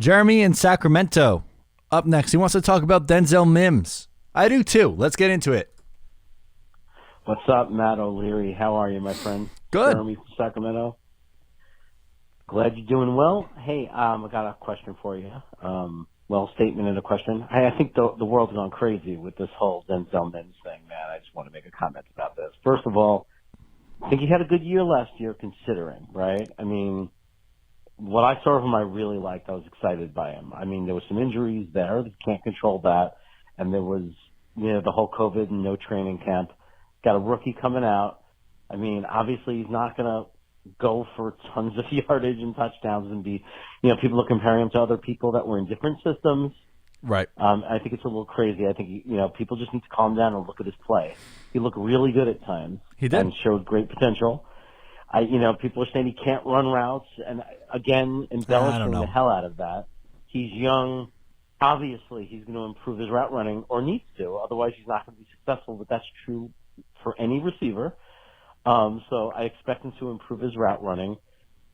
Jeremy in Sacramento up next. He wants to talk about Denzel Mims. I do too. Let's get into it. What's up, Matt O'Leary? How are you, my friend? Good. Jeremy from Sacramento. Glad you're doing well. Hey, I got a question for you. Statement and a question. I think the world's gone crazy with this whole Denzel Mims thing, man. I just want to make a comment about this. First of all, I think he had a good year last year, considering, right? I mean, what I saw of him, I really liked. I was excited by him. I mean, there was some injuries there. You can't control that. And there was, the whole COVID and no training camp. Got a rookie coming out. I mean, obviously he's not going to go for tons of yardage and touchdowns and be, people are comparing him to other people that were in different systems. Right. I think it's a little crazy. I think, people just need to calm down and look at his play. He looked really good at times. He did. And showed great potential. People are saying he can't run routes, and again, embellishing the hell out of that. He's young. Obviously, he's going to improve his route running, or needs to. Otherwise, he's not going to be successful, but that's true for any receiver. So I expect him to improve his route running.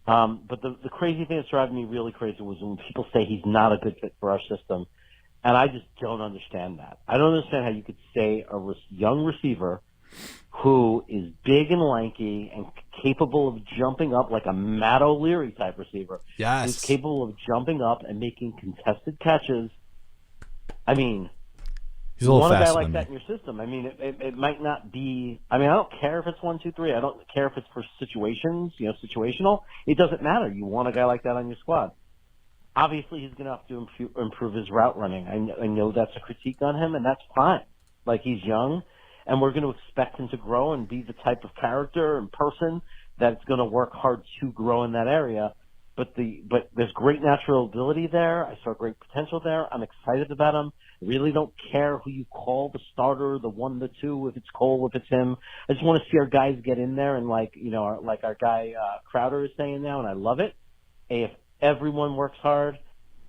But the crazy thing that's driving me really crazy was when people say he's not a good fit for our system. And I just don't understand that. I don't understand how you could say a young receiver who is big and lanky and capable of jumping up like a Matt O'Leary type receiver. Yes. Who's capable of jumping up and making contested catches. I mean, he's a little want a guy faster like than that in your system. I mean, it might not be. I mean, I don't care if it's 1, 2, 3. I don't care if it's for situations, situational. It doesn't matter. You want a guy like that on your squad. Obviously, he's going to have to improve his route running. I know that's a critique on him, and that's fine. Like, he's young, and we're going to expect him to grow and be the type of character and person that's going to work hard to grow in that area. But there's great natural ability there. I saw great potential there. I'm excited about him. I really don't care who you call the starter, the 1, the 2, if it's Cole, if it's him. I just want to see our guys get in there and like our guy Crowder is saying now, and I love it. If everyone works hard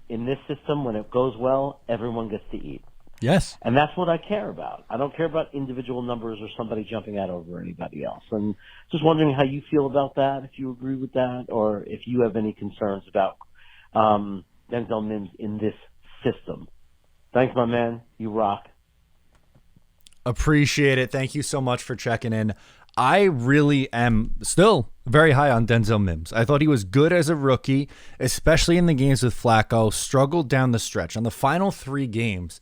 in this system, when it goes well, everyone gets to eat. Yes. And that's what I care about. I don't care about individual numbers or somebody jumping out over anybody else. And just wondering how you feel about that, if you agree with that, or if you have any concerns about Denzel Mims in this system. Thanks, my man. You rock. Appreciate it. Thank you so much for checking in. I really am still very high on Denzel Mims. I thought he was good as a rookie, especially in the games with Flacco, struggled down the stretch. On the final 3 games,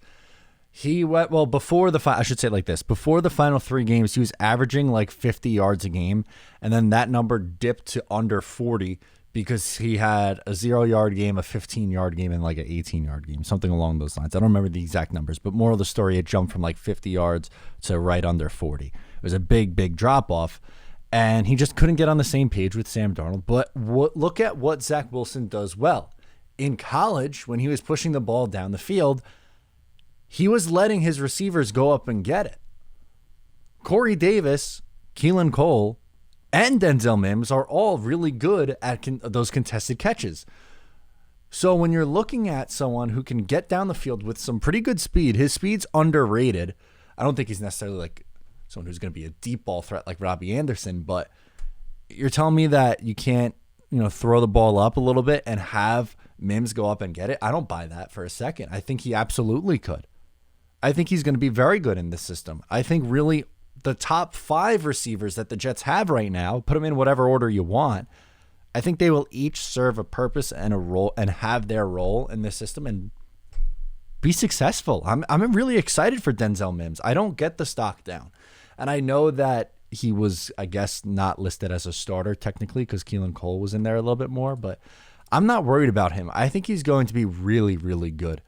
he went, before the final 3 games, he was averaging like 50 yards a game. And then that number dipped to under 40 because he had a 0-yard game, a 15-yard game, and like an 18-yard game, something along those lines. I don't remember the exact numbers, but moral of the story, it jumped from like 50 yards to right under 40. It was a big, big drop off. And he just couldn't get on the same page with Sam Darnold. But look at what Zach Wilson does well. In college, when he was pushing the ball down the field, he was letting his receivers go up and get it. Corey Davis, Keelan Cole, and Denzel Mims are all really good at those contested catches. So when you're looking at someone who can get down the field with some pretty good speed, his speed's underrated. I don't think he's necessarily like someone who's going to be a deep ball threat like Robbie Anderson, but you're telling me that you can't, throw the ball up a little bit and have Mims go up and get it? I don't buy that for a second. I think he absolutely could. I think he's going to be very good in this system. I think really the top 5 receivers that the Jets have right now, put them in whatever order you want, I think they will each serve a purpose and a role and have their role in this system and be successful. I'm really excited for Denzel Mims. I don't get the stock down. And I know that he was, I guess, not listed as a starter technically because Keelan Cole was in there a little bit more, but I'm not worried about him. I think he's going to be really, really good.